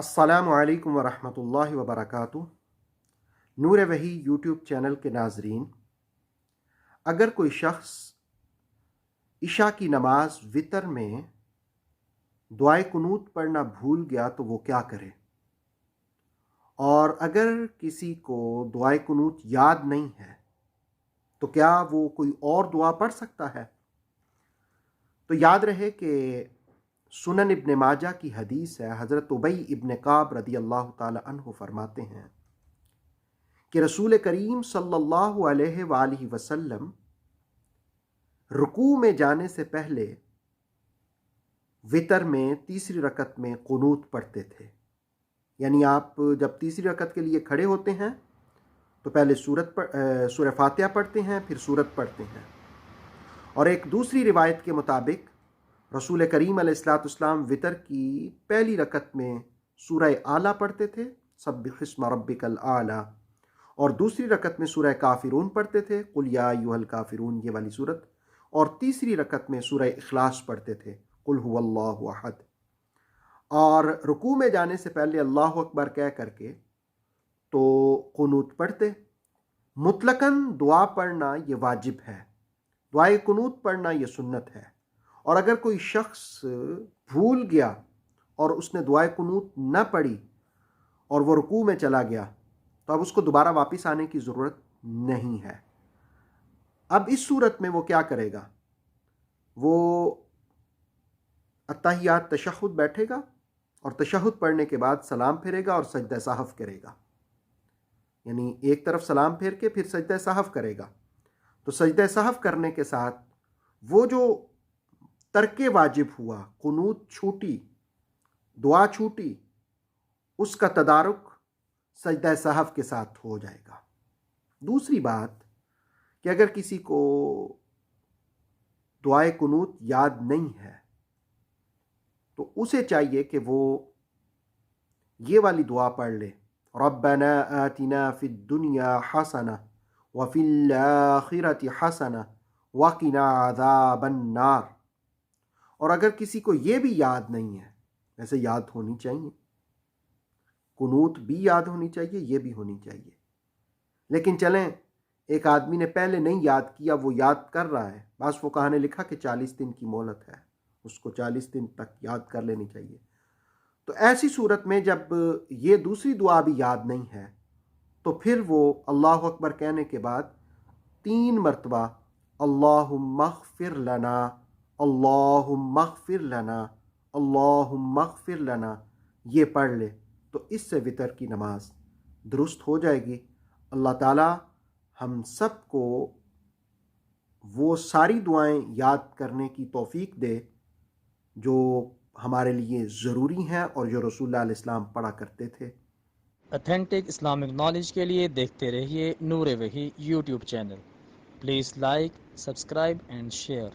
अस्सलामु अलैकुम वरहमतुल्लाहि वबरकातुह। नूर वही यूट्यूब चैनल के नाजरीन, अगर कोई शख्स इशा की नमाज वितर में दुआए कुनूत पढ़ना भूल गया तो वो क्या करे, और अगर किसी को दुआए कुनूत याद नहीं है तो क्या वो कोई और दुआ पढ़ सकता है। तो याद रहे कि सुनन इब्न माजा की हदीस है, हज़रत उबई इब्न काब रदी अल्लाह ताला अन्हु फरमाते हैं कि रसूल करीम सल्लल्लाहु अलैहि वसल्लम रुकू में जाने से पहले वितर में तीसरी रकत में कुनूत पढ़ते थे। यानी आप जब तीसरी रकत के लिए खड़े होते हैं तो पहले सूरह फातिहा पढ़ते हैं, फिर सूरत पढ़ते हैं। और एक दूसरी रिवायत के मुताबिक रसूल करीम अलैहिस्सलाम वितर की पहली रकत में सूरह आला पढ़ते थे, सब्बिहिस्म रब्बिकल आला, और दूसरी रकत में सूरह काफिरून पढ़ते थे, कुल या अय्युहल काफिरून, ये वाली सूरत, और तीसरी रकत में सूरह इखलास पढ़ते थे, कुल हुवल्लाहु अहद। और रुकू में जाने से पहले अल्लाहु अकबर कह करके तो कुनूत पढ़ते। मुतलकन दुआ पढ़ना ये वाजिब है, दुआए कुनूत पढ़ना ये सुन्नत है। और अगर कोई शख्स भूल गया और उसने दुआए कुनूत न पढ़ी और वो रुकू में चला गया तो अब उसको दोबारा वापस आने की ज़रूरत नहीं है। अब इस सूरत में वो क्या करेगा, वो अत्तहियात तशहुद बैठेगा और तशहुद पढ़ने के बाद सलाम फेरेगा और सजदा साहफ करेगा। यानी एक तरफ सलाम फेर के फिर सजदा साहफ करेगा। तो सजदा साहफ करने के साथ वो जो तर्के वाजिब हुआ, कुनूत छूटी, दुआ छूटी, उसका तदारुक सजदा साहफ के साथ हो जाएगा। दूसरी बात कि अगर किसी को दुआए कुनूत याद नहीं है तो उसे चाहिए कि वो ये वाली दुआ पढ़ ले, रब्बना आतिना फिद दुनिया हसना व फिल आखिरति हसना व क़िना अज़ाबन नार। और अगर किसी को ये भी याद नहीं है, वैसे याद होनी चाहिए, कुनूत भी याद होनी चाहिए, ये भी होनी चाहिए, लेकिन चलें एक आदमी ने पहले नहीं याद किया, वो याद कर रहा है, बस वो कहा ने लिखा कि 40 दिन की मोहलत है, उसको 40 दिन तक याद कर लेनी चाहिए। तो ऐसी सूरत में जब ये दूसरी दुआ भी याद नहीं है तो फिर वो अल्लाहु अकबर कहने के बाद 3 मरतबा अल्लाहुम्मा ग़फ़िर लना, अल्लाहुम्मा ग़फ़िर लना, अल्लाहुम्मा ग़फ़िर लना, ये पढ़ ले तो इससे वितर की नमाज दुरुस्त हो जाएगी। अल्लाह ताला हम सब को वो सारी दुआएं याद करने की तौफीक दे जो हमारे लिए ज़रूरी हैं और जो रसूलुल्लाह अलैहि सल्लम पढ़ा करते थे। ऑथेंटिक इस्लामिक नॉलेज के लिए देखते रहिए नूर वही YouTube channel. Please like, subscribe and share.